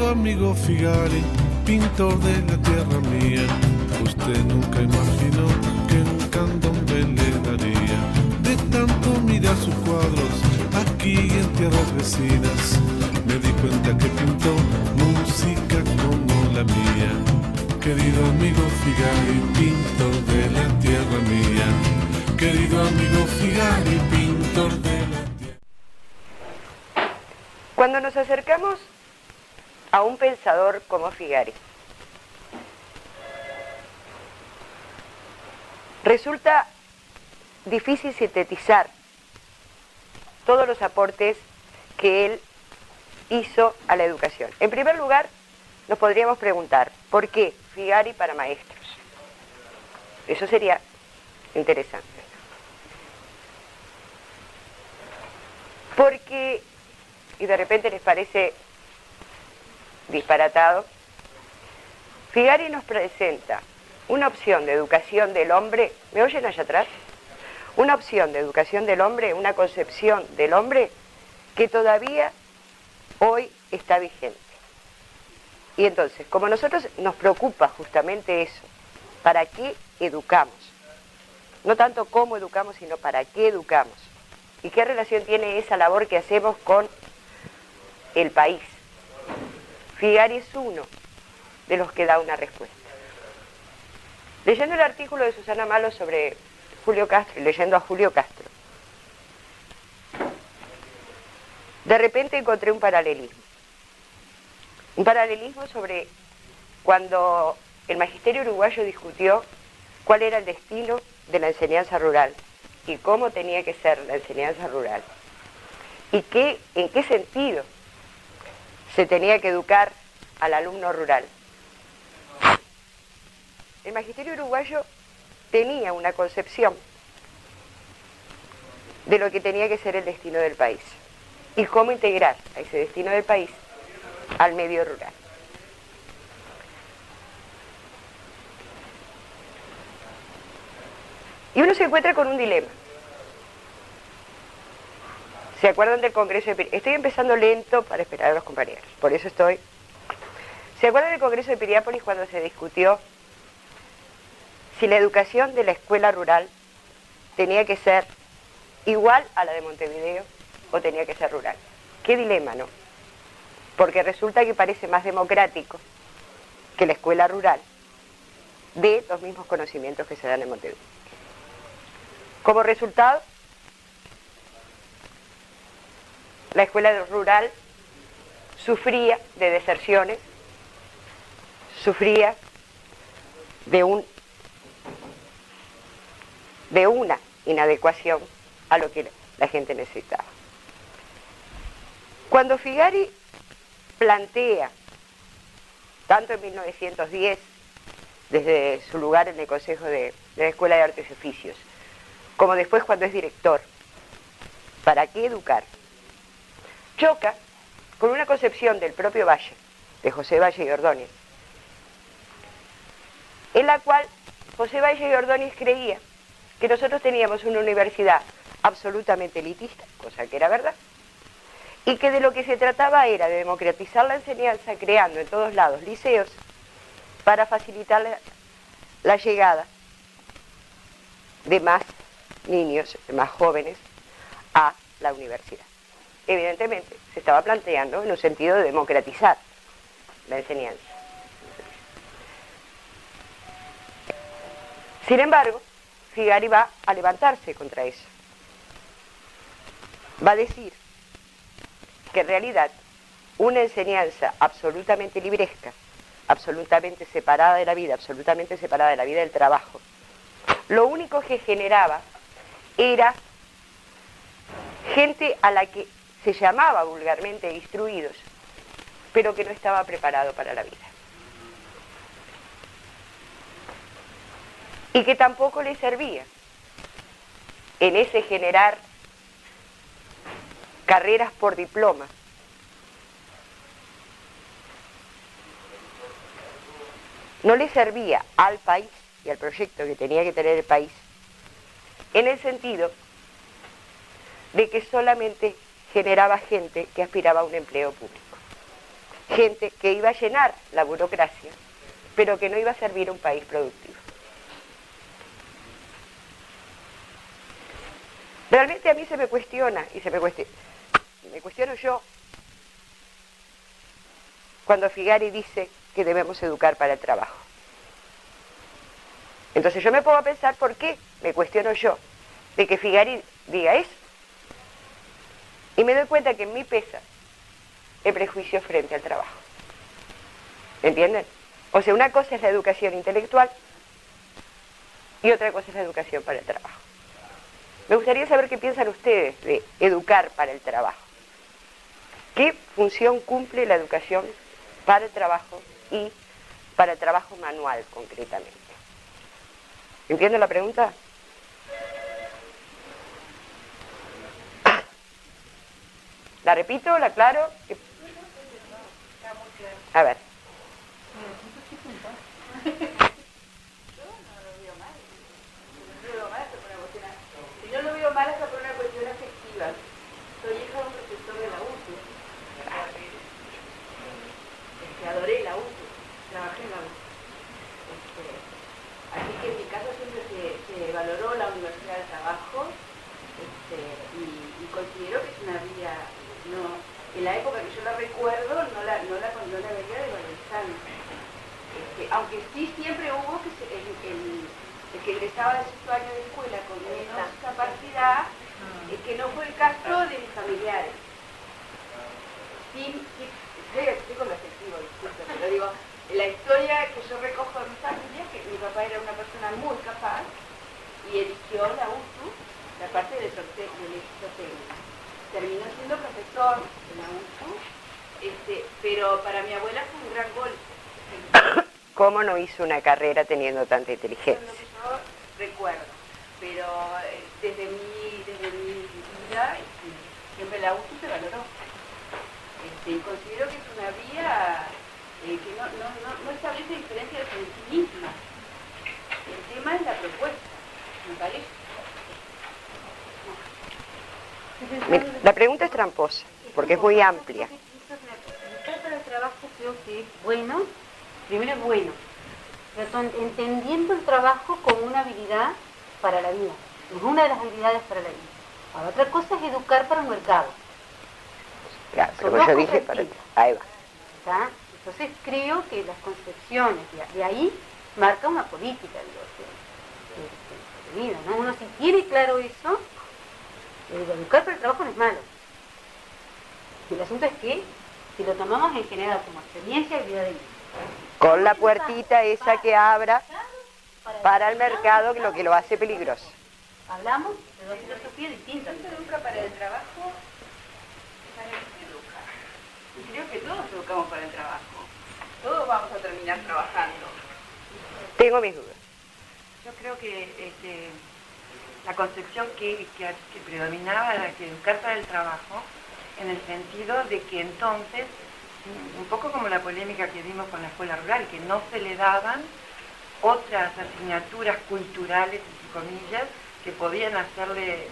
Querido amigo Figari, pintor de la tierra mía, usted nunca imaginó que un candombe le daría. De tanto mirar sus cuadros aquí en tierras vecinas, me di cuenta que pintó música como la mía. Querido amigo Figari, pintor de la tierra mía. Querido amigo Figari, pintor de la tierra. Cuando nos acercamos a un pensador como Figari, resulta difícil sintetizar todos los aportes que él hizo a la educación. En primer lugar, nos podríamos preguntar, ¿por qué Figari para maestros? Eso sería interesante. Porque, y de repente les parece disparatado, Figari nos presenta una opción de educación del hombre, ¿me oyen allá atrás? Una opción de educación del hombre, una concepción del hombre que todavía hoy está vigente. Y entonces, como a nosotros nos preocupa justamente eso, ¿para qué educamos? No tanto cómo educamos, sino para qué educamos. ¿Y qué relación tiene esa labor que hacemos con el país? Figari es uno de los que da una respuesta. Leyendo el artículo de Susana Malo sobre Julio Castro y leyendo a Julio Castro, de repente encontré un paralelismo. Un paralelismo sobre cuando el magisterio uruguayo discutió cuál era el destino de la enseñanza rural y cómo tenía que ser la enseñanza rural y en qué sentido se tenía que educar al alumno rural. El magisterio uruguayo tenía una concepción de lo que tenía que ser el destino del país y cómo integrar a ese destino del país al medio rural. Y uno se encuentra con un dilema. ¿Se acuerdan del Congreso de Piriápolis? Estoy empezando lento para esperar a los compañeros, por eso estoy... ¿Se acuerdan del Congreso de Piriápolis cuando se discutió si la educación de la escuela rural tenía que ser igual a la de Montevideo o tenía que ser rural? ¿Qué dilema, no? Porque resulta que parece más democrático que la escuela rural dé los mismos conocimientos que se dan en Montevideo. Como resultado, la escuela rural sufría de deserciones, sufría de una inadecuación a lo que la gente necesitaba. Cuando Figari plantea, tanto en 1910, desde su lugar en el Consejo de la Escuela de Artes y Oficios, como después cuando es director, ¿para qué educar?, choca con una concepción del propio Valle, de José Valle y Ordóñez, en la cual José Valle y Ordóñez creía que nosotros teníamos una universidad absolutamente elitista, cosa que era verdad, y que de lo que se trataba era de democratizar la enseñanza creando en todos lados liceos para facilitar la llegada de más niños, de más jóvenes a la universidad. Evidentemente se estaba planteando en un sentido de democratizar la enseñanza. Sin embargo, Figari va a levantarse contra eso. Va a decir que en realidad una enseñanza absolutamente libresca, absolutamente separada de la vida, absolutamente separada de la vida del trabajo, lo único que generaba era gente a la que se llamaba vulgarmente instruidos, pero que no estaba preparado para la vida. Y que tampoco le servía en ese generar carreras por diploma, no le servía al país y al proyecto que tenía que tener el país, en el sentido de que solamente generaba gente que aspiraba a un empleo público. gente que iba a llenar la burocracia, pero que no iba a servir a un país productivo. Realmente a mí se me cuestiona, y me cuestiono yo, cuando Figari dice que debemos educar para el trabajo. Entonces yo me pongo a pensar por qué me cuestiono yo de que Figari diga eso. Y me doy cuenta que en mí pesa el prejuicio frente al trabajo. ¿Entienden? O sea, una cosa es la educación intelectual y otra cosa es la educación para el trabajo. Me gustaría saber qué piensan ustedes de educar para el trabajo. ¿Qué función cumple la educación para el trabajo y para el trabajo manual concretamente? ¿Entienden la pregunta? ¿La repito? ¿La aclaro? A ver. Yo lo veo mal hasta por una cuestión afectiva. Soy hija de un profesor de la UTU. Adoré la UTU, trabajé en la UTU. Así que en mi caso siempre se valoró la Universidad del Trabajo y considero que es una vía, no, en la época que yo la recuerdo, no la veía desvalorizando. Aunque sí siempre hubo que el que egresaba de sexto año de escuela con menos capacidad, que no fue el caso de mis familiares. Sí, estoy con lo afectivo, disculpe, pero digo, la historia que yo recojo de mi familia, que mi papá era una persona muy capaz y eligió la UTU, la parte del éxito técnico. Terminó siendo profesor de la UTU, pero para mi abuela fue un gran golpe. ¿Cómo no hizo una carrera teniendo tanta inteligencia? Eso es lo que yo recuerdo, pero desde mi vida siempre la UTU se valoró. Y considero que es una vía que no establece diferencias en sí misma. El tema es la propuesta, me parece. La pregunta es tramposa, porque es muy amplia. Educar para el trabajo creo que es bueno, primero es bueno, pero entendiendo el trabajo como una habilidad para la vida, es una de las habilidades para la vida. Ahora, otra cosa es educar para un mercado. Claro, como yo dije, ahí va. ¿Está? Entonces creo que las concepciones de ahí marca una política de vida, ¿no? Uno si tiene claro eso, educar para el trabajo no es malo. El asunto es que si lo tomamos en general como experiencia y vida de vida. Con la puertita esa que abra para el mercado, lo que lo hace peligroso. Hablamos de dos filosofías distintas. ¿No se educa para el trabajo? ¿Para qué se educa? Y creo que todos educamos para el trabajo. Todos vamos a terminar trabajando. Tengo mis dudas. Yo creo que la concepción que predominaba era que educar para el trabajo, en el sentido de que entonces, un poco como la polémica que vimos con la escuela rural, que no se le daban otras asignaturas culturales, entre comillas, que podían hacerle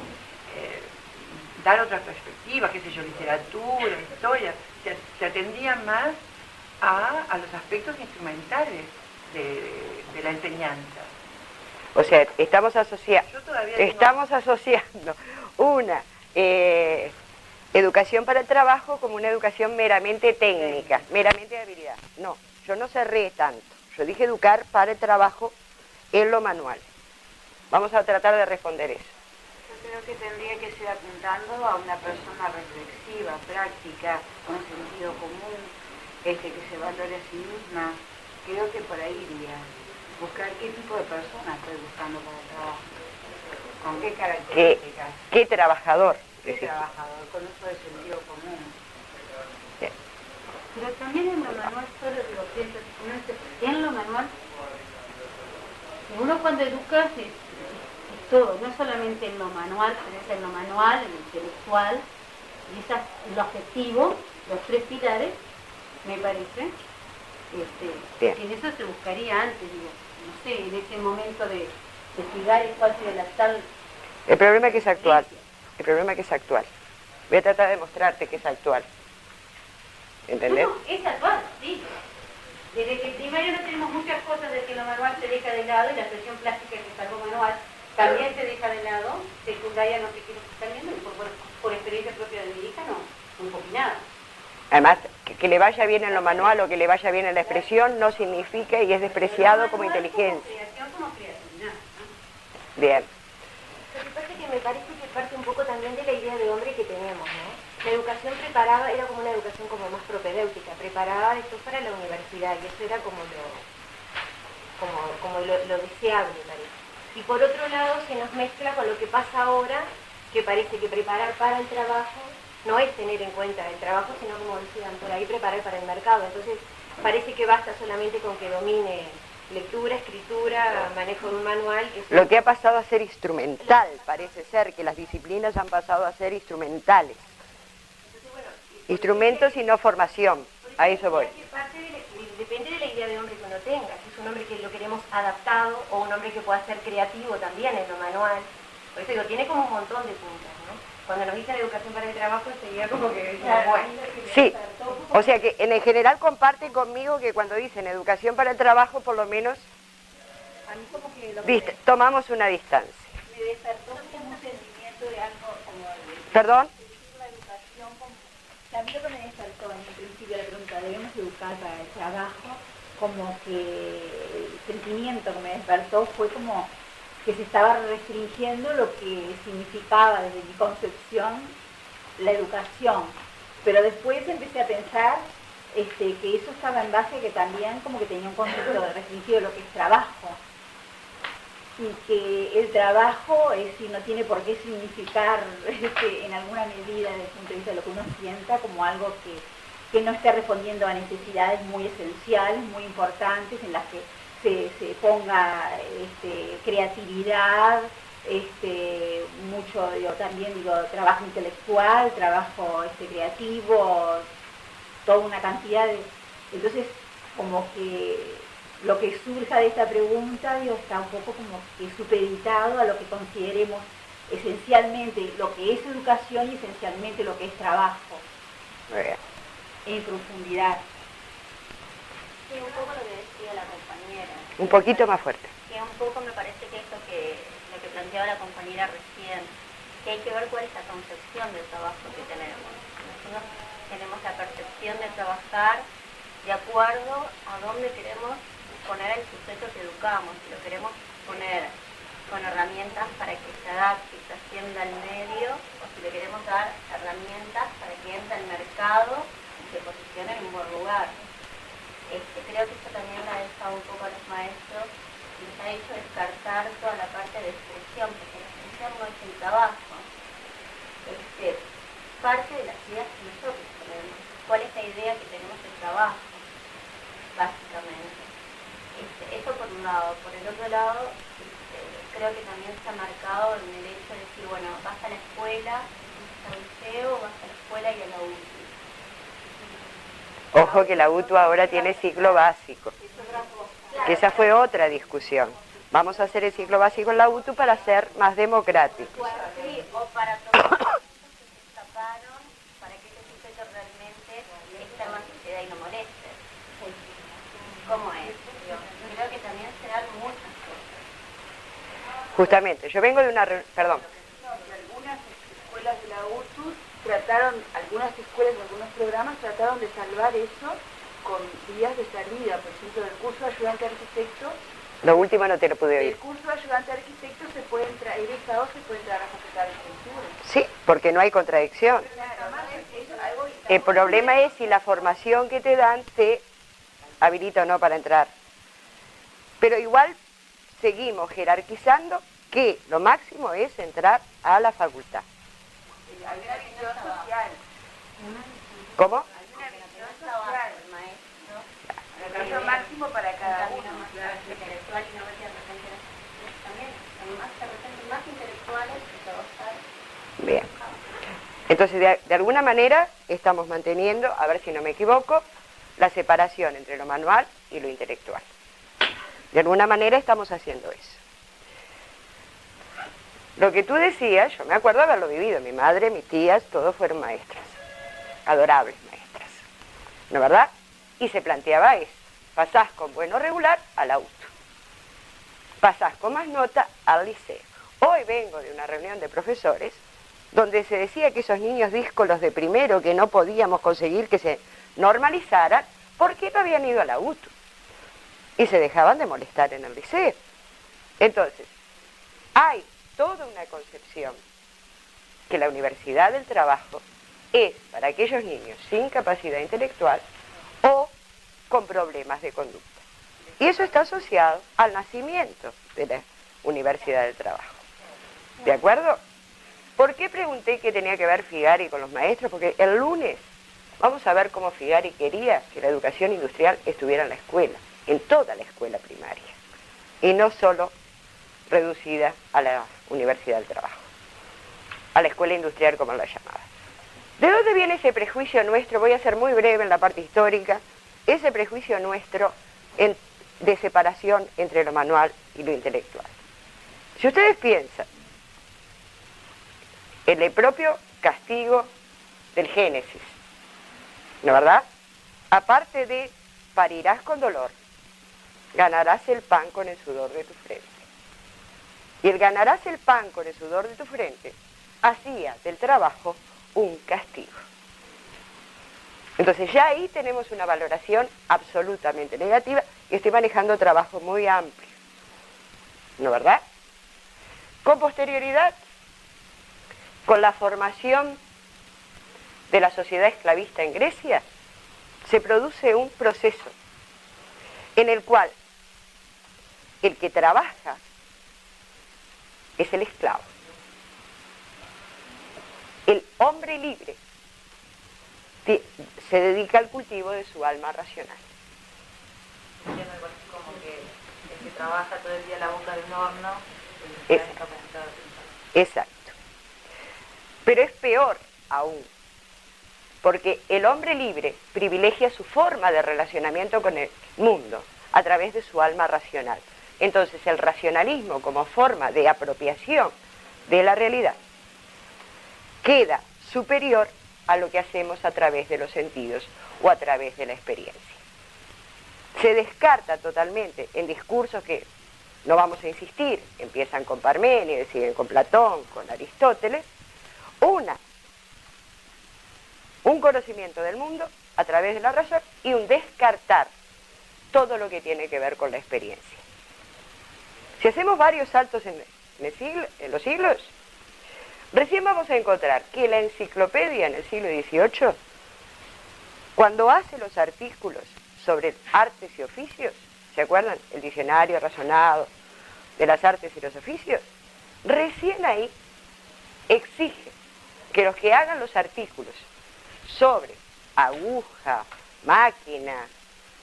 dar otras perspectivas, qué sé yo, literatura, historia, se atendía más a los aspectos instrumentales de la enseñanza. O sea, estamos Yo asociando una educación para el trabajo como una educación meramente técnica, meramente de habilidad. No, yo no cerré tanto. Yo dije educar para el trabajo en lo manual. Vamos a tratar de responder eso. Yo creo que tendría que ser apuntando a una persona reflexiva, práctica, con sentido común, que se valore a sí misma. Creo que por ahí iría. Buscar qué tipo de persona estoy buscando para el trabajo. ¿Con qué características? ¿Qué trabajador? ¿Qué trabajador? Con uso de sentido común. Bien. Pero también en lo manual, solo digo, en lo manual, uno cuando educa es todo, no solamente en lo manual, pero es en lo manual, en lo intelectual, y lo afectivo, los tres pilares, me parece, que en eso se buscaría antes, digo, no sé, en ese momento de estudiar cuál sería la tal... El problema es que es actual. El problema es que es actual. Voy a tratar de mostrarte que es actual. ¿entendés? No, es actual, sí. Desde que el primario no tenemos muchas cosas de que lo manual se deja de lado y la expresión plástica que es algo manual también se deja de lado. Secundaria no sé qué es lo que están viendo y por experiencia propia de mi hija no, muy poco nada. Además, que le vaya bien en lo manual o que le vaya bien en la expresión no significa y es despreciado como inteligencia. Como creación, como creatividad, ¿no? Bien. Lo que pasa es que me parece que parte un poco también de la idea de hombre que tenemos, ¿no? La educación preparaba, era como una educación como más propedéutica, preparaba después para la universidad y eso era como lo deseable, parece. Y por otro lado se nos mezcla con lo que pasa ahora, que parece que preparar para el trabajo no es tener en cuenta el trabajo, sino como decían por ahí, preparar para el mercado. Entonces parece que basta solamente con que domine lectura, escritura, manejo de un manual. Lo que ha pasado a ser instrumental, parece ser que las disciplinas han pasado a ser instrumentales. Instrumentos y no formación, a eso voy. Depende de la idea de hombre que uno tenga, si es un hombre que lo queremos adaptado o un hombre que pueda ser creativo también en lo manual. Por eso digo, tiene como un montón de puntos, ¿no? Cuando nos dicen educación para el trabajo sería como que... Bueno. Sí, o sea que en el general comparten conmigo que cuando dicen educación para el trabajo, por lo menos A mí como que lo que tomamos una distancia. me despertó como un sentimiento de algo como de ¿Perdón? la educación, a mí lo que me despertó en el principio de la pregunta, debemos educar para el trabajo, como que el sentimiento que me despertó fue como que se estaba restringiendo lo que significaba desde mi concepción la educación, pero después empecé a pensar que eso estaba en base a que también como que tenía un concepto de restringido de lo que es trabajo, y que el trabajo no tiene por qué significar en alguna medida desde el punto de vista de lo que uno sienta como algo que no esté respondiendo a necesidades muy esenciales, muy importantes, en las que se ponga creatividad, mucho, trabajo intelectual, trabajo creativo, toda una cantidad de... Entonces, como que lo que surja de esta pregunta, está un poco como que supeditado a lo que consideremos esencialmente lo que es educación y esencialmente lo que es trabajo. En profundidad. Sí, un poco lo que decía la compañera. Un poquito más fuerte. Que un poco me parece que esto lo que planteaba la compañera recién, que hay que ver cuál es la concepción del trabajo que tenemos. Nosotros tenemos la percepción de trabajar de acuerdo a dónde queremos poner el sujeto que educamos, si lo queremos poner con herramientas para que se adapte y se ascienda al medio, o si le queremos dar herramientas para que entre al mercado y se posicione en un buen lugar. Creo que esto también la ha dejado un poco a los maestros y les ha hecho descartar toda la parte de expresión, porque la expresión no es el trabajo. Parte de las ideas que nosotros tenemos, cuál es la idea que tenemos del trabajo, básicamente. Eso por un lado. Por el otro lado, creo que también está marcado en el hecho de decir, bueno, vas a la escuela, vas al liceo, vas a la escuela y a la UTU. Ojo que la UTU ahora tiene ciclo básico, que esa fue otra discusión. Vamos a hacer el ciclo básico en la UTU para ser más democráticos. Sí, o para todos los sujetos que se escaparon, para que ese sujeto realmente esté en la sociedad y no moleste. ¿Cómo es? Creo que también serán muchas cosas. Justamente, yo vengo de una... Perdón. Algunas escuelas de la UTU algunas escuelas, algunos programas trataron de salvar eso con vías de salida. Por ejemplo, el curso de ayudante arquitecto. Lo último no te lo pude oír. El curso de ayudante arquitecto se puede entrar, egresados se puede entrar a completar el escritura. Sí, porque no hay contradicción. El problema es si la formación que te dan te habilita o no para entrar. Pero igual seguimos jerarquizando que lo máximo es entrar a la facultad. Hay una visión social. ¿Cómo? Hay una visión social. El caso máximo para cada uno. Intelectual y no ver de repente también, además de repente más intelectuales que trabajar. Bien. Entonces, de alguna manera estamos manteniendo, a ver si no me equivoco, la separación entre lo manual y lo intelectual. De alguna manera estamos haciendo eso. Lo que tú decías, yo me acuerdo haberlo vivido. Mi madre, mis tías, todos fueron maestras. Adorables maestras. ¿no es verdad? Y se planteaba eso, pasás con bueno regular al auto, pasás con más nota al liceo. Hoy vengo de una reunión de profesores donde se decía que esos niños díscolos de primero que no podíamos conseguir que se normalizaran porque no habían ido al auto y se dejaban de molestar en el liceo. Entonces, hay toda una concepción que la Universidad del Trabajo es para aquellos niños sin capacidad intelectual o con problemas de conducta. Y eso está asociado al nacimiento de la Universidad del Trabajo. ¿De acuerdo? ¿Por qué pregunté qué tenía que ver Figari con los maestros? Porque el lunes vamos a ver cómo Figari quería que la educación industrial estuviera en la escuela, en toda la escuela primaria, y no solo reducida a la Universidad del Trabajo, a la escuela industrial como la llamaba. ¿De dónde viene ese prejuicio nuestro? Voy a ser muy breve en la parte histórica. Ese prejuicio nuestro de separación entre lo manual y lo intelectual. Si ustedes piensan en el propio castigo del Génesis, ¿no es verdad? Aparte de parirás con dolor, ganarás el pan con el sudor de tu frente. Y el ganarás el pan con el sudor de tu frente hacía del trabajo un castigo. Entonces ya ahí tenemos una valoración absolutamente negativa y estoy manejando trabajo muy amplio, ¿no es verdad? Con posterioridad, con la formación de la sociedad esclavista en Grecia, se produce un proceso en el cual el que trabaja es el esclavo. El hombre libre se dedica al cultivo de su alma racional. Entiendo algo así como que el que trabaja todo el día a la boca de un horno, Exacto. Exacto. Pero es peor aún, porque el hombre libre privilegia su forma de relacionamiento con el mundo a través de su alma racional. Entonces el racionalismo como forma de apropiación de la realidad queda superior a lo que hacemos a través de los sentidos o a través de la experiencia. Se descarta totalmente en discursos que no vamos a insistir, empiezan con Parménides, siguen con Platón, con Aristóteles, un conocimiento del mundo a través de la razón y un descartar todo lo que tiene que ver con la experiencia. Si hacemos varios saltos en los siglos, recién vamos a encontrar que la enciclopedia en el siglo XVIII, cuando hace los artículos sobre artes y oficios, ¿se acuerdan? El diccionario razonado de las artes y los oficios, recién ahí exige que los que hagan los artículos sobre aguja, máquina,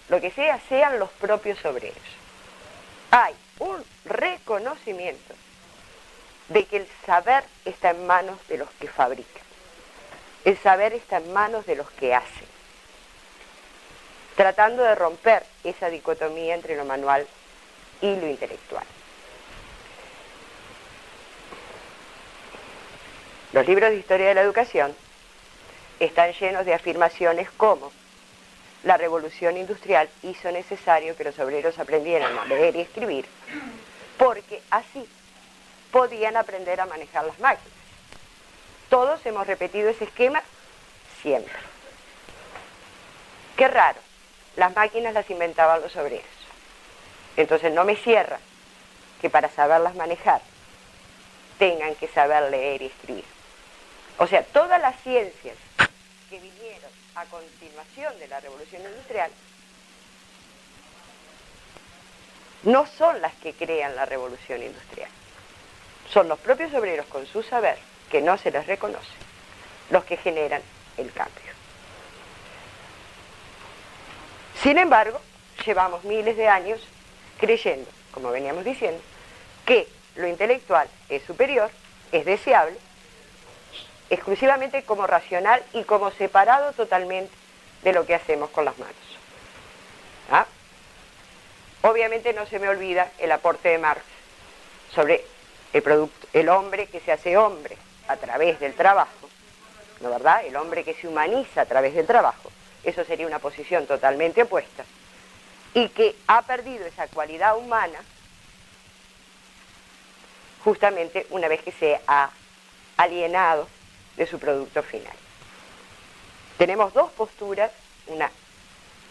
lo que sea, sean los propios obreros. Hay un reconocimiento de que el saber está en manos de los que fabrican. El saber está en manos de los que hacen. Tratando de romper esa dicotomía entre lo manual y lo intelectual. Los libros de historia de la educación están llenos de afirmaciones como la revolución industrial hizo necesario que los obreros aprendieran a leer y escribir, porque así podían aprender a manejar las máquinas. Todos hemos repetido ese esquema siempre. Qué raro, las máquinas las inventaban los obreros. Entonces no me cierra que para saberlas manejar tengan que saber leer y escribir. O sea, todas las ciencias que vinieron a continuación de la revolución industrial no son las que crean la revolución industrial. Son los propios obreros con su saber, que no se les reconoce, los que generan el cambio. Sin embargo, llevamos miles de años creyendo, como veníamos diciendo, que lo intelectual es superior, es deseable, exclusivamente como racional y como separado totalmente de lo que hacemos con las manos. ¿Ah? Obviamente no se me olvida el aporte de Marx sobre el hombre que se hace hombre a través del trabajo, ¿no verdad? El hombre que se humaniza a través del trabajo, eso sería una posición totalmente opuesta, y que ha perdido esa cualidad humana justamente una vez que se ha alienado de su producto final. Tenemos dos posturas, una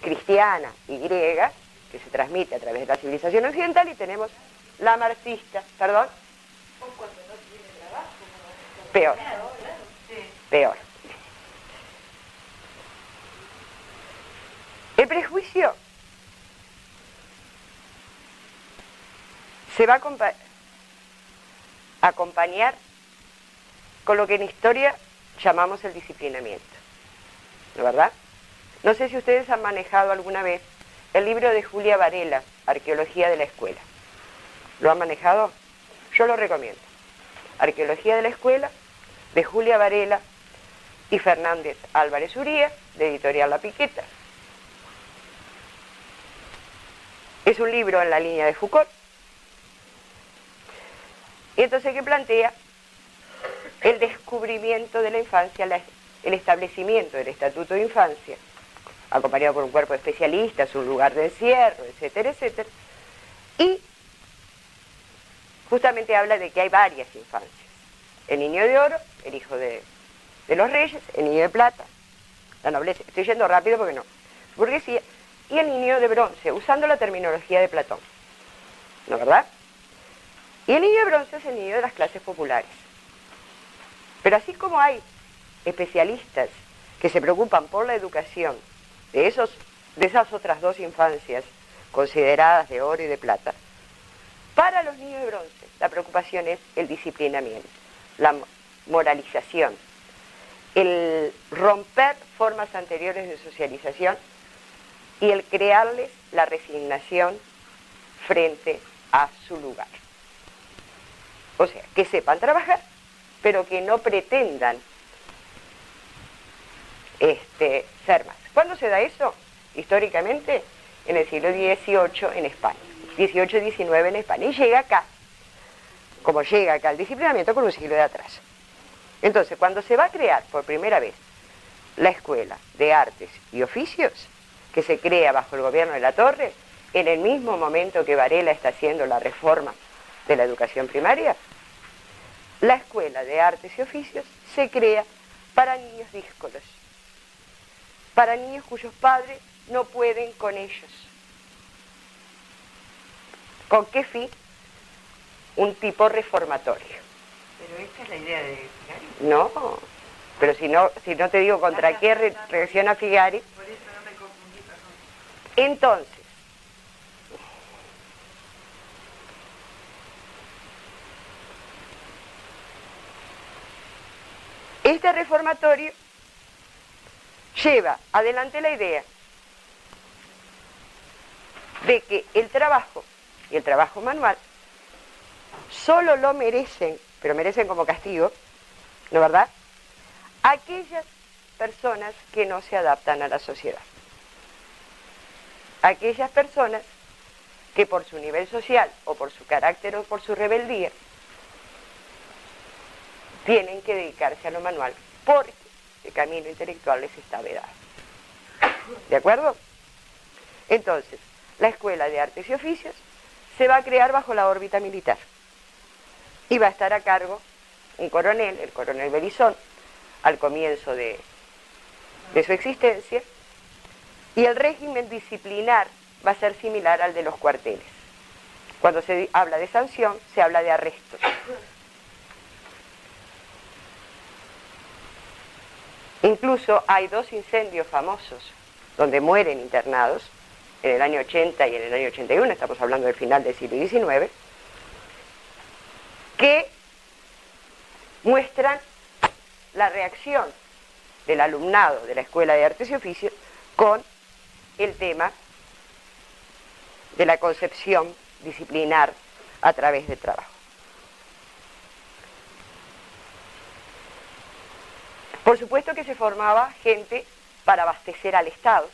cristiana y griega, que se transmite a través de la civilización occidental, y tenemos la marxista, perdón. Peor. Peor. El prejuicio se va a acompañar con lo que en historia llamamos el disciplinamiento, ¿no, verdad? No sé si ustedes han manejado alguna vez el libro de Julia Varela, Arqueología de la Escuela. ¿Lo han manejado? Yo lo recomiendo. Arqueología de la Escuela, de Julia Varela y Fernández Álvarez Uría, de Editorial La Piqueta. Es un libro en la línea de Foucault. Y entonces, ¿qué plantea? El descubrimiento de la infancia, el establecimiento del Estatuto de Infancia, acompañado por un cuerpo de especialistas, un lugar de encierro, etcétera, etcétera. Y justamente habla de que hay varias infancias. El niño de oro, el hijo de los reyes, el niño de plata, la nobleza. Estoy yendo rápido porque no. Burguesía. Y el niño de bronce, usando la terminología de Platón. ¿No, verdad? Y el niño de bronce es el niño de las clases populares. Pero así como hay especialistas que se preocupan por la educación de esas otras dos infancias consideradas de oro y de plata, para los niños de bronce la preocupación es el disciplinamiento, la moralización, el romper formas anteriores de socialización y el crearles la resignación frente a su lugar. O sea, que sepan trabajar, pero que no pretendan ser más. ¿Cuándo se da eso? Históricamente, en el siglo XVIII en España, XVIII-XIX en España, y llega acá, como llega acá el disciplinamiento, con un siglo de atraso. Entonces, cuando se va a crear por primera vez la Escuela de Artes y Oficios, que se crea bajo el gobierno de Latorre, en el mismo momento que Varela está haciendo la reforma de la educación primaria, la Escuela de Artes y Oficios se crea para niños díscolos, para niños cuyos padres no pueden con ellos. ¿Con qué fin? Un tipo reformatorio. Pero esta es la idea de Figari. No, pero si no te digo contra qué reacciona Figari. Por eso no me confundí, perdón. Entonces, este reformatorio lleva adelante la idea de que el trabajo y el trabajo manual solo lo merecen, pero merecen como castigo, ¿no, verdad?, aquellas personas que no se adaptan a la sociedad. Aquellas personas que por su nivel social o por su carácter o por su rebeldía tienen que dedicarse a lo manual porque el camino intelectual les está vedado. ¿De acuerdo? Entonces, la Escuela de Artes y Oficios se va a crear bajo la órbita militar y va a estar a cargo un coronel, el coronel Belizón, al comienzo de su existencia, y el régimen disciplinar va a ser similar al de los cuarteles. Cuando se habla de sanción, se habla de arrestos. Incluso hay dos incendios famosos donde mueren internados, en el año 80 y en el año 81, estamos hablando del final del siglo XIX, que muestran la reacción del alumnado de la Escuela de Artes y Oficios con el tema de la concepción disciplinar a través del trabajo. Por supuesto que se formaba gente para abastecer al Estado,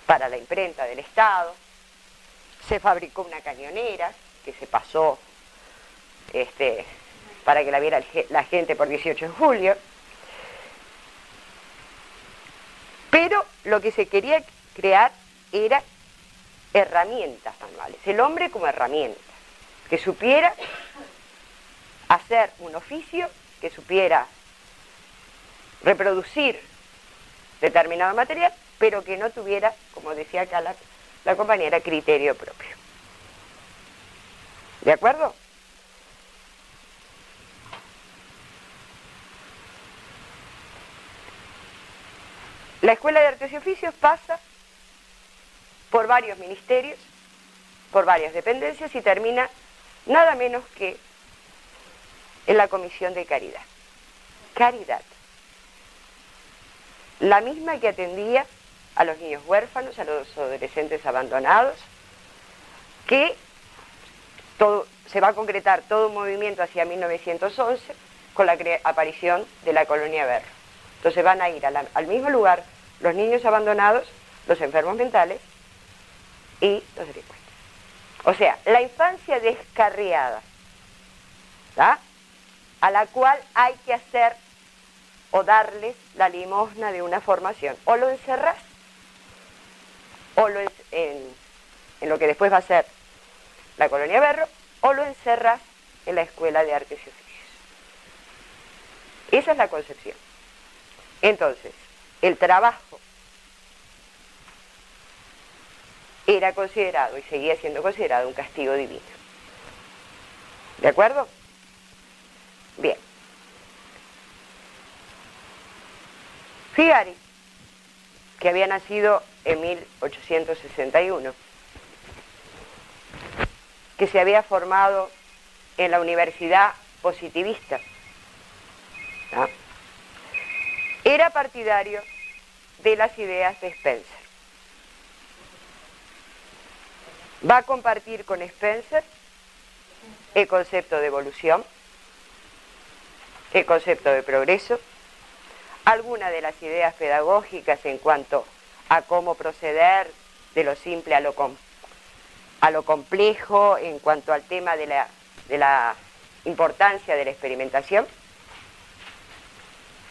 para la imprenta del Estado, se fabricó una cañonera que se pasó para que la viera la gente por 18 de julio. lo que se quería crear era herramientas manuales, el hombre como herramienta, que supiera hacer un oficio, que supiera reproducir determinado material, pero que no tuviera, como decía acá la compañera, criterio propio. ¿De acuerdo? La Escuela de Artes y Oficios pasa por varios ministerios, por varias dependencias y termina nada menos que en la Comisión de Caridad. Caridad. La misma que atendía a los niños huérfanos, a los adolescentes abandonados, que se va a concretar todo un movimiento hacia 1911 con la aparición de la Colonia Berro. Entonces van a ir al mismo lugar los niños abandonados, los enfermos mentales y los delincuentes. O sea, la infancia descarriada, ¿tá?, a la cual hay que hacer o darles la limosna de una formación. O lo encerrás, o en lo que después va a ser la Colonia Berro, o lo encerrás en la Escuela de Artes y Oficios. Esa es la concepción. Entonces, el trabajo era considerado y seguía siendo considerado un castigo divino. ¿De acuerdo? Bien. Figari, que había nacido en 1861, que se había formado en la Universidad Positivista, ¿no?, era partidario de las ideas de Spencer. Va a compartir con Spencer el concepto de evolución, el concepto de progreso, algunas de las ideas pedagógicas en cuanto a cómo proceder de lo simple a lo complejo, en cuanto al tema de la importancia de la experimentación,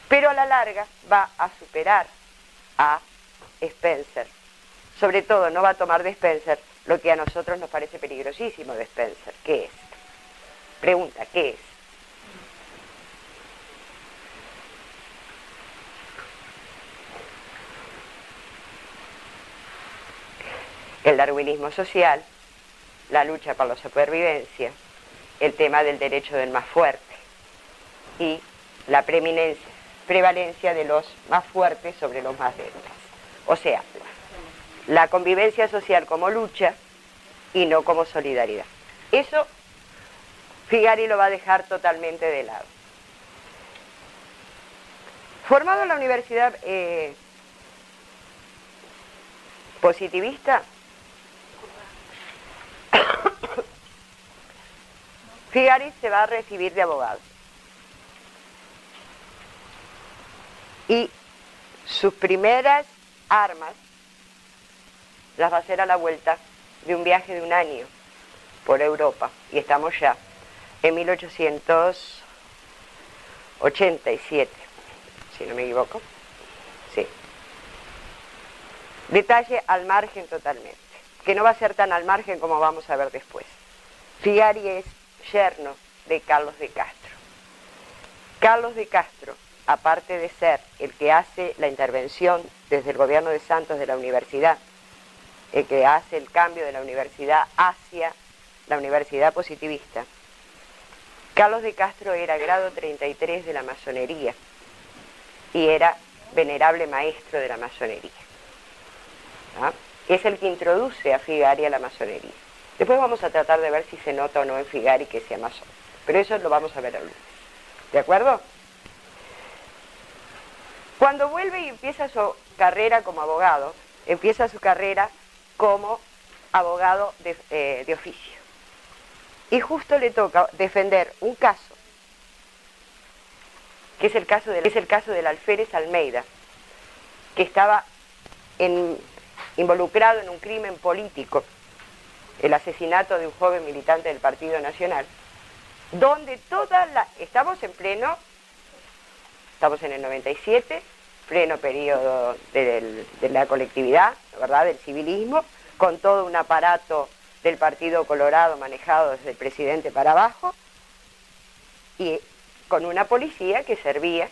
pero a la larga va a superar a Spencer. Sobre todo no va a tomar de Spencer lo que a nosotros nos parece peligrosísimo de Spencer. ¿Qué es? Pregunta, ¿qué es? El darwinismo social, la lucha por la supervivencia, el tema del derecho del más fuerte y la prevalencia de los más fuertes sobre los más débiles. O sea, la convivencia social como lucha y no como solidaridad. Eso Figari lo va a dejar totalmente de lado. Formado en la Universidad Positivista, Figari se va a recibir de abogado. Y sus primeras armas las va a hacer a la vuelta de un viaje de un año por Europa. Y estamos ya en 1887, si no me equivoco. Sí. Detalle al margen totalmente, que no va a ser tan al margen como vamos a ver después. Figari es yerno de Carlos de Castro. Carlos de Castro, aparte de ser el que hace la intervención desde el gobierno de Santos de la universidad, el que hace el cambio de la universidad hacia la universidad positivista, Carlos de Castro era grado 33 de la masonería y era venerable maestro de la masonería. ¿Ah? Es el que introduce a Figari a la masonería. Después vamos a tratar de ver si se nota o no en Figari que sea masón, pero eso lo vamos a ver el lunes. ¿De acuerdo? Cuando vuelve y empieza su carrera como abogado, empieza su carrera como abogado de oficio. Y justo le toca defender un caso, que es el caso del alférez Almeida, que estaba involucrado en un crimen político, el asesinato de un joven militante del Partido Nacional, donde estamos en el 97, pleno periodo de la colectividad, ¿verdad?, del civilismo, con todo un aparato del Partido Colorado manejado desde el presidente para abajo, y con una policía que servía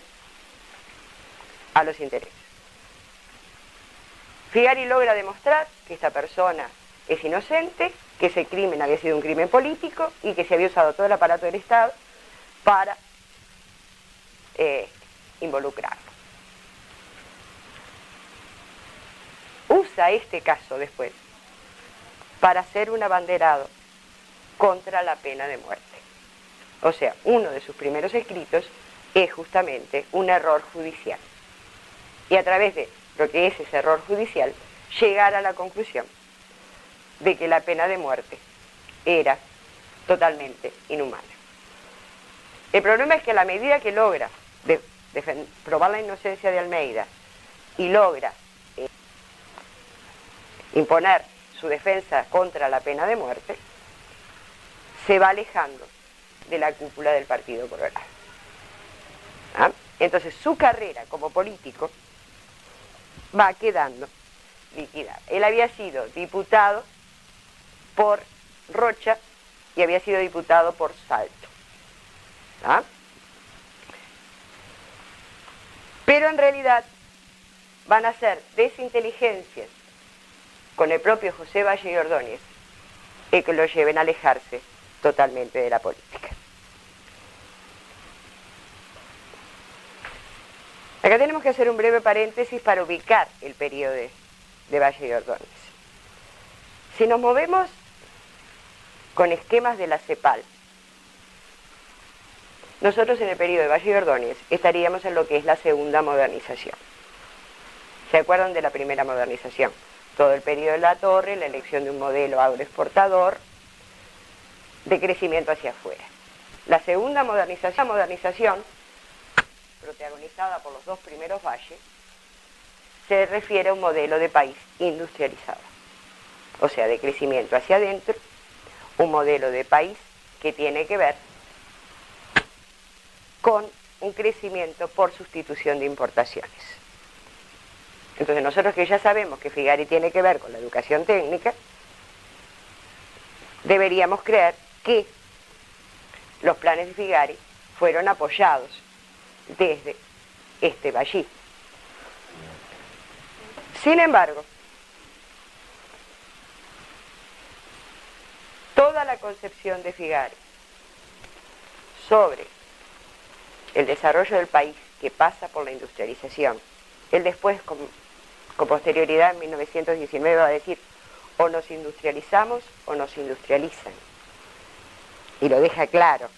a los intereses. Figari logra demostrar que esta persona es inocente, que ese crimen había sido un crimen político y que se había usado todo el aparato del Estado para involucrarlo. Usa este caso después para hacer un abanderado contra la pena de muerte. O sea, uno de sus primeros escritos es justamente un error judicial. Y a través de lo que es ese error judicial, llegar a la conclusión de que la pena de muerte era totalmente inhumana. El problema es que a la medida que logra probar la inocencia de Almeida y logra imponer su defensa contra la pena de muerte, se va alejando de la cúpula del Partido Colorado. ¿Ah? Entonces su carrera como político va quedando liquidada. Él había sido diputado por Rocha y había sido diputado por Salto. ¿Ah? Pero en realidad van a ser desinteligencias con el propio José Valle y Ordóñez que lo lleven a alejarse totalmente de la política. Acá tenemos que hacer un breve paréntesis para ubicar el periodo de Valle y Ordóñez. Si nos movemos con esquemas de la CEPAL, nosotros en el periodo de Valle y Ordóñez estaríamos en lo que es la segunda modernización. ¿Se acuerdan de la primera modernización? Todo el periodo de la Torre, la elección de un modelo agroexportador, de crecimiento hacia afuera. La segunda modernización, protagonizada por los dos primeros Valles, se refiere a un modelo de país industrializado, o sea, de crecimiento hacia adentro, un modelo de país que tiene que ver con un crecimiento por sustitución de importaciones. Entonces nosotros que ya sabemos que Figari tiene que ver con la educación técnica, deberíamos creer que los planes de Figari fueron apoyados desde este Vallismo. Sin embargo, toda la concepción de Figari sobre el desarrollo del país que pasa por la industrialización, él después, con posterioridad en 1919, va a decir: o nos industrializamos o nos industrializan. Y lo deja claro.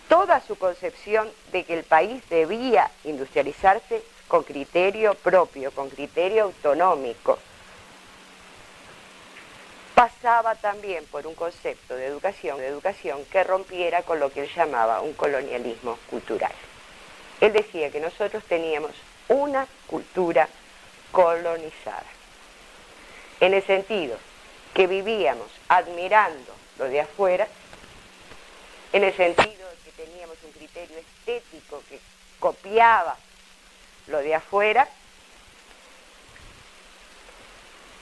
Toda su concepción de que el país debía industrializarse con criterio propio, con criterio autonómico, pasaba también por un concepto de educación que rompiera con lo que él llamaba un colonialismo cultural. Él decía que nosotros teníamos una cultura colonizada, en el sentido que vivíamos admirando lo de afuera, en el sentido de que teníamos un criterio estético que copiaba lo de afuera,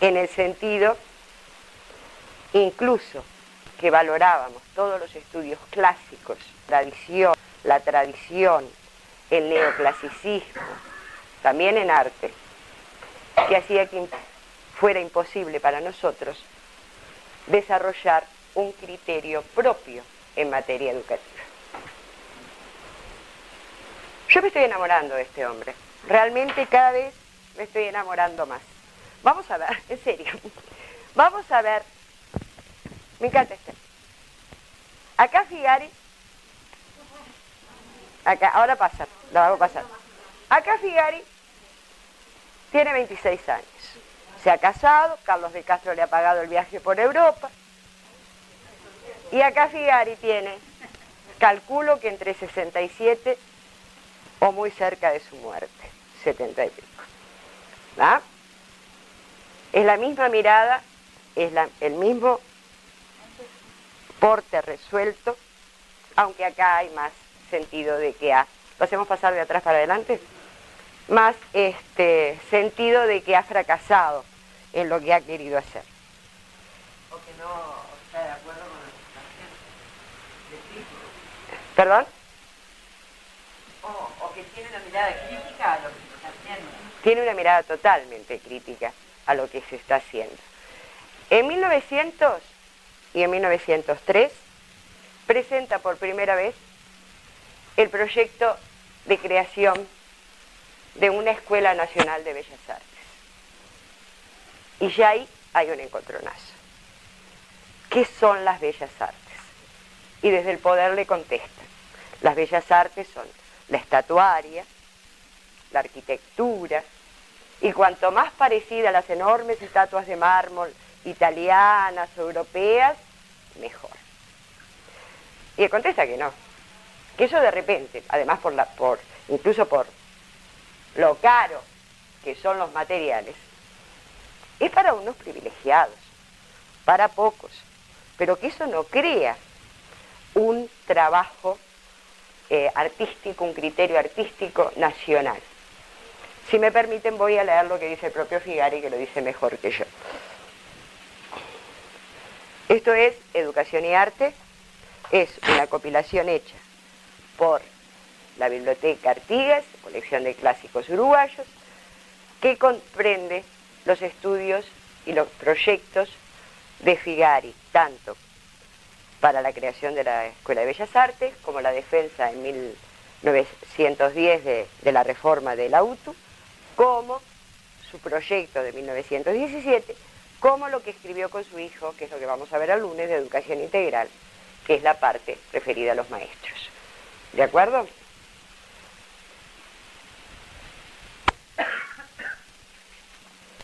en el sentido incluso que valorábamos todos los estudios clásicos, la tradición, el neoclasicismo, también en arte, que hacía que fuera imposible para nosotros desarrollar un criterio propio en materia educativa. Yo me estoy enamorando de este hombre, realmente cada vez me estoy enamorando más. Vamos a ver, en serio, vamos a ver, me encanta este. Acá Figari, acá, ahora pasa, la hago pasar. Acá Figari tiene 26 años, se ha casado, Carlos de Castro le ha pagado el viaje por Europa, y acá Figari tiene, calculo que entre 67 o muy cerca de su muerte, 70 y pico. ¿Ah? Es la misma mirada, es el mismo porte resuelto, aunque acá hay más sentido de que ha lo hacemos pasar de atrás para adelante, más sentido de que ha fracasado en lo que ha querido hacer. O que no está de acuerdo con lo que está haciendo. De crítico. ¿Perdón? O que tiene una mirada crítica a lo que se está haciendo. Tiene una mirada totalmente crítica a lo que se está haciendo. En 1900 y en 1903 presenta por primera vez el proyecto de creación de una Escuela Nacional de Bellas Artes. Y ya ahí hay un encontronazo. ¿Qué son las bellas artes? Y desde el poder le contestan. Las bellas artes son la estatuaria, la arquitectura, y cuanto más parecida a las enormes estatuas de mármol italianas o europeas, mejor. Y él contesta que no, que eso de repente, además incluso por lo caro que son los materiales, es para unos privilegiados, para pocos, pero que eso no crea un trabajo artístico, un criterio artístico nacional. Si me permiten, voy a leer lo que dice el propio Figari, que lo dice mejor que yo. Esto es Educación y Arte, es una compilación hecha por la Biblioteca Artigas, colección de clásicos uruguayos, que comprende los estudios y los proyectos de Figari, tanto para la creación de la Escuela de Bellas Artes, como la defensa en 1910 de la reforma de la UTU, como su proyecto de 1917, como lo que escribió con su hijo, que es lo que vamos a ver el lunes, de Educación Integral, que es la parte referida a los maestros. ¿De acuerdo?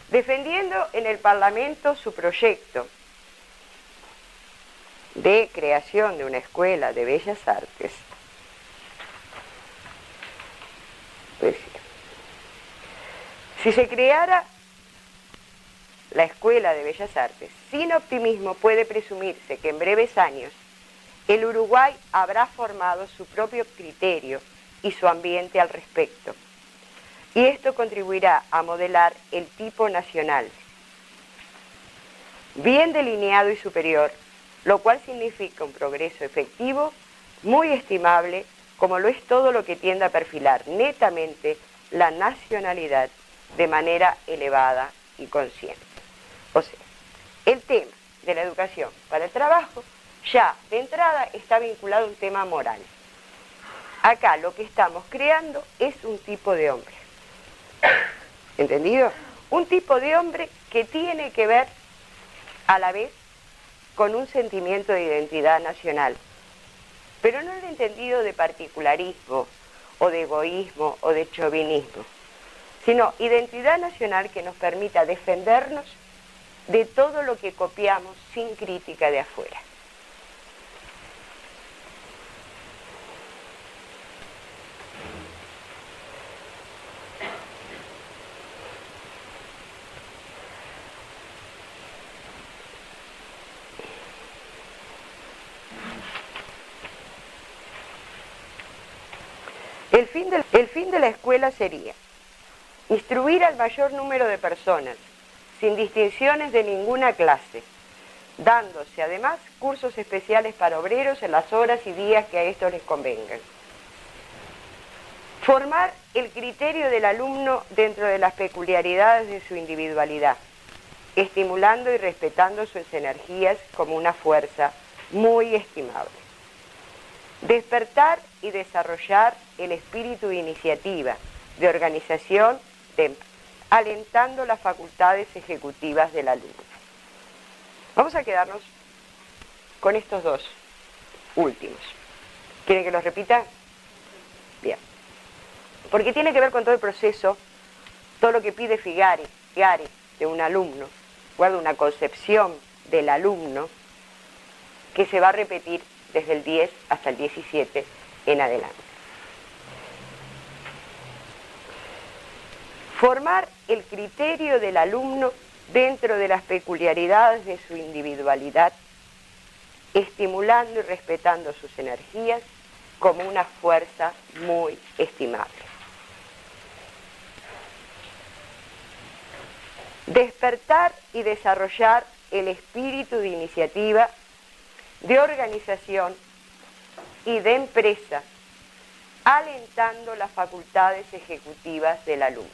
Defendiendo en el Parlamento su proyecto de creación de una Escuela de Bellas Artes, pues, si se creara la Escuela de Bellas Artes, sin optimismo puede presumirse que en breves años el Uruguay habrá formado su propio criterio y su ambiente al respecto. Y esto contribuirá a modelar el tipo nacional, bien delineado y superior, lo cual significa un progreso efectivo, muy estimable, como lo es todo lo que tiende a perfilar netamente la nacionalidad de manera elevada y consciente. O sea, el tema de la educación para el trabajo ya de entrada está vinculado a un tema moral. Acá lo que estamos creando es un tipo de hombre. ¿Entendido? Un tipo de hombre que tiene que ver a la vez con un sentimiento de identidad nacional, pero no el entendido de particularismo o de egoísmo o de chauvinismo, sino identidad nacional que nos permita defendernos de todo lo que copiamos sin crítica de afuera. El fin de la escuela sería instruir al mayor número de personas, sin distinciones de ninguna clase, dándose además cursos especiales para obreros en las horas y días que a estos les convengan. Formar el criterio del alumno dentro de las peculiaridades de su individualidad, estimulando y respetando sus energías como una fuerza muy estimable. Despertar y desarrollar el espíritu de iniciativa, de organización, alentando las facultades ejecutivas del alumno. Vamos a quedarnos con estos dos últimos. ¿Quieren que los repita? Bien. Porque tiene que ver con todo el proceso, todo lo que pide Figari de un alumno, guarda una concepción del alumno que se va a repetir desde el 10 hasta el 17 en adelante. Formar el criterio del alumno dentro de las peculiaridades de su individualidad, estimulando y respetando sus energías como una fuerza muy estimable. Despertar y desarrollar el espíritu de iniciativa, de organización y de empresa, alentando las facultades ejecutivas del alumno.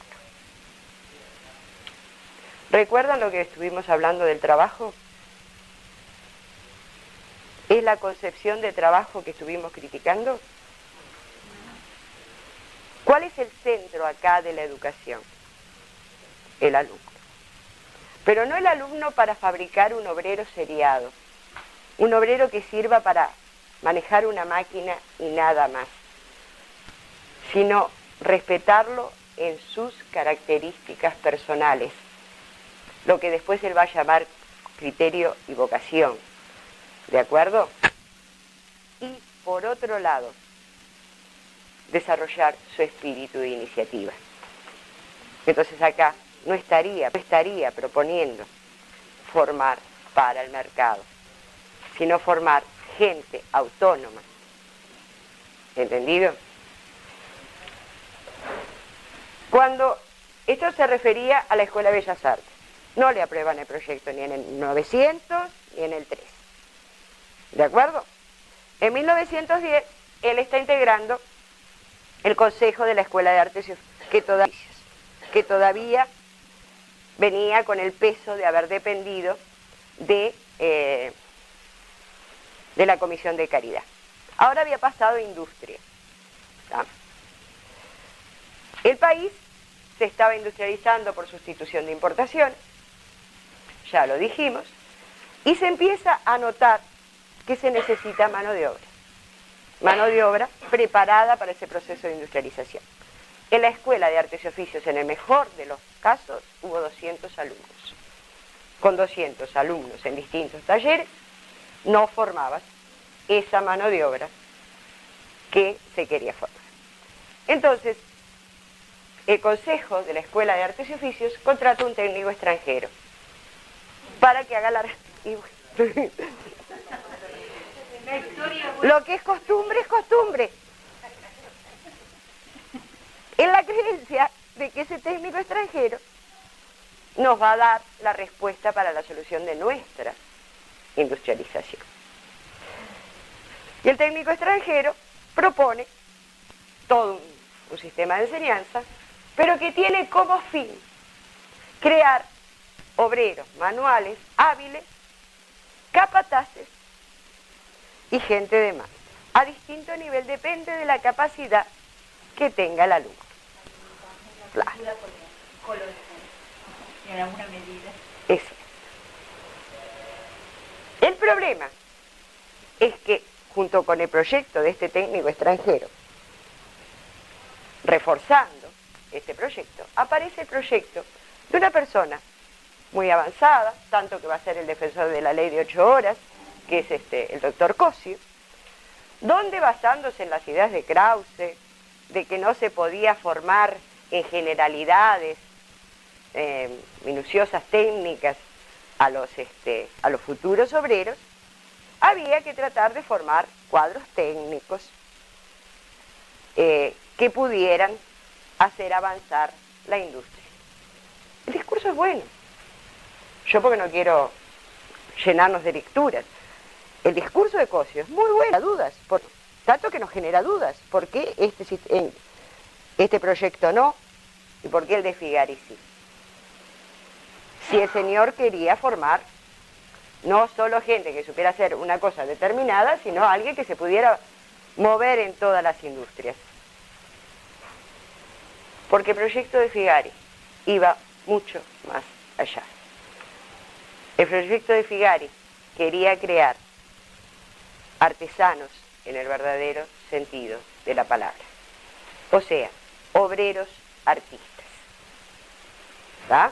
¿Recuerdan lo que estuvimos hablando del trabajo? ¿Es la concepción de trabajo que estuvimos criticando? ¿Cuál es el centro acá de la educación? El alumno. Pero no el alumno para fabricar un obrero seriado, un obrero que sirva para manejar una máquina y nada más, sino respetarlo en sus características personales, lo que después él va a llamar criterio y vocación, ¿de acuerdo? Y por otro lado, desarrollar su espíritu de iniciativa. Entonces acá no estaría proponiendo formar para el mercado, sino formar gente autónoma. ¿Entendido? Cuando esto se refería a la Escuela de Bellas Artes, no le aprueban el proyecto ni en el 900 ni en el 3. ¿De acuerdo? En 1910 él está integrando el Consejo de la Escuela de Artes que todavía venía con el peso de haber dependido de la Comisión de Caridad. Ahora había pasado a industria. ¿Tá? El país se estaba industrializando por sustitución de importaciones, ya lo dijimos, y se empieza a notar que se necesita mano de obra preparada para ese proceso de industrialización. En la Escuela de Artes y Oficios, en el mejor de los casos, hubo 200 alumnos. Con 200 alumnos en distintos talleres, no formabas esa mano de obra que se quería formar. Entonces, el Consejo de la Escuela de Artes y Oficios contrata un técnico extranjero para que haga lo que es costumbre es costumbre. En la creencia de que ese técnico extranjero nos va a dar la respuesta para la solución de nuestra industrialización. Y el técnico extranjero propone todo un sistema de enseñanza, pero que tiene como fin crear obreros manuales, hábiles, capataces y gente de mano. A distinto nivel, depende de la capacidad que tenga el alumno. Claro. En alguna medida. Eso. El problema es que, junto con el proyecto de este técnico extranjero, reforzando este proyecto, aparece el proyecto de una persona muy avanzada, tanto que va a ser el defensor de la ley de 8 horas, que es el doctor Cosio, donde, basándose en las ideas de Krause, de que no se podía formar en generalidades minuciosas técnicas a los futuros obreros, había que tratar de formar cuadros técnicos que pudieran hacer avanzar la industria. El discurso es bueno. Yo, porque no quiero llenarnos de lecturas, el discurso de Cosio es muy bueno, dudas, tanto que nos genera dudas. ¿Por qué este proyecto no? ¿Y por qué el de Figari sí? Si el señor quería formar no solo gente que supiera hacer una cosa determinada, sino alguien que se pudiera mover en todas las industrias. Porque el proyecto de Figari iba mucho más allá. El proyecto de Figari quería crear artesanos en el verdadero sentido de la palabra. O sea, obreros artistas. ¿Va?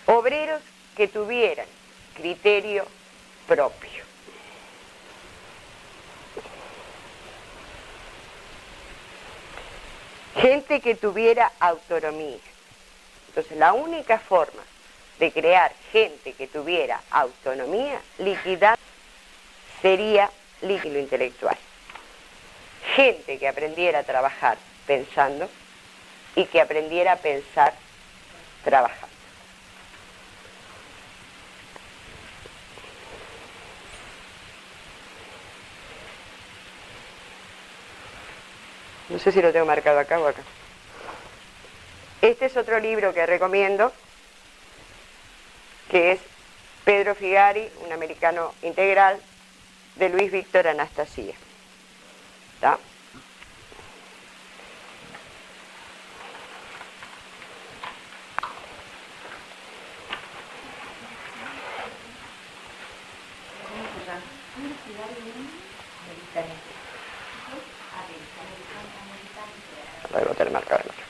Obreros que tuvieran criterio propio. Gente que tuviera autonomía. Entonces, la única forma de crear gente que tuviera autonomía, liquidar, sería líquido intelectual. gente que aprendiera a trabajar pensando y que aprendiera a pensar trabajando. No sé si lo tengo marcado acá o acá. Este es otro libro que recomiendo, que es Pedro Figari, un americano integral, de Luis Víctor Anastasia. ¿Está? Lo debo tener marcado en otro.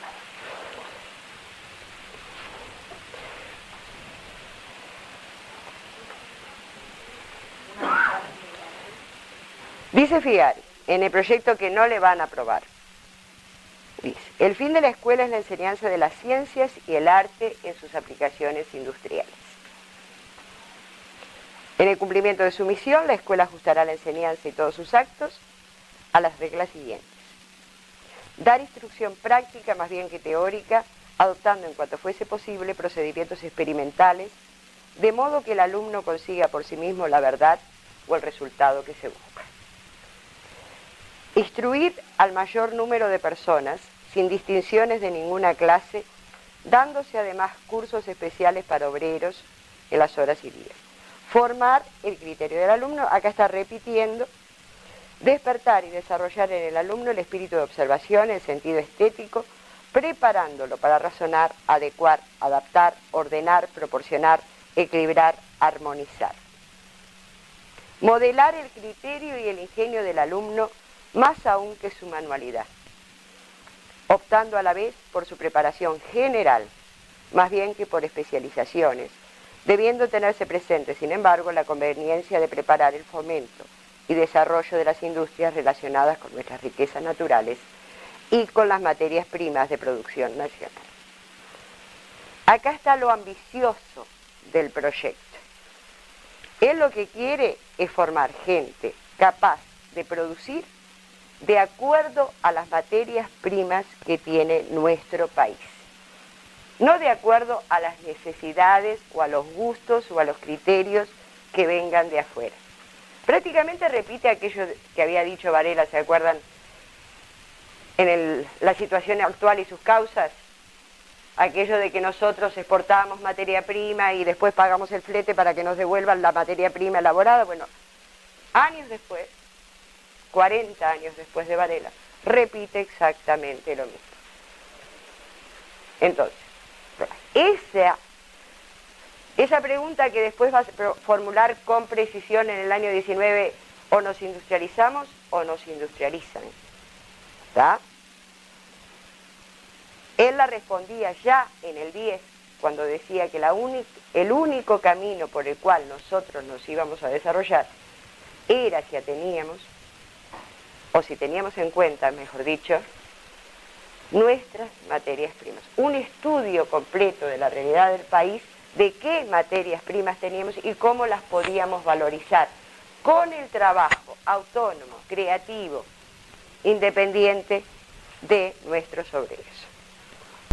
Dice Figari, en el proyecto que no le van a aprobar, dice, el fin de la escuela es la enseñanza de las ciencias y el arte en sus aplicaciones industriales. En el cumplimiento de su misión, la escuela ajustará la enseñanza y todos sus actos a las reglas siguientes. Dar instrucción práctica más bien que teórica, adoptando en cuanto fuese posible procedimientos experimentales, de modo que el alumno consiga por sí mismo la verdad o el resultado que se busca. Instruir al mayor número de personas, sin distinciones de ninguna clase, dándose además cursos especiales para obreros en las horas y días. Formar el criterio del alumno, acá está repitiendo, despertar y desarrollar en el alumno el espíritu de observación, el sentido estético, preparándolo para razonar, adecuar, adaptar, ordenar, proporcionar, equilibrar, armonizar. Modelar el criterio y el ingenio del alumno más aún que su manualidad, optando a la vez por su preparación general, más bien que por especializaciones, debiendo tenerse presente, sin embargo, la conveniencia de preparar el fomento y desarrollo de las industrias relacionadas con nuestras riquezas naturales y con las materias primas de producción nacional. Acá está lo ambicioso del proyecto. Él lo que quiere es formar gente capaz de producir de acuerdo a las materias primas que tiene nuestro país. No de acuerdo a las necesidades o a los gustos o a los criterios que vengan de afuera. Prácticamente repite aquello que había dicho Varela, ¿se acuerdan? En la situación actual y sus causas, aquello de que nosotros exportamos materia prima y después pagamos el flete para que nos devuelvan la materia prima elaborada. Bueno, años después, 40 años después de Varela, repite exactamente lo mismo. Entonces, esa pregunta que después va a formular con precisión en el año 19, o nos industrializamos o nos industrializan. ¿Está? Él la respondía ya en el 10, cuando decía que el único camino por el cual nosotros nos íbamos a desarrollar era si teníamos, o si teníamos en cuenta, mejor dicho, nuestras materias primas. Un estudio completo de la realidad del país, de qué materias primas teníamos y cómo las podíamos valorizar con el trabajo autónomo, creativo, independiente de nuestros obreros.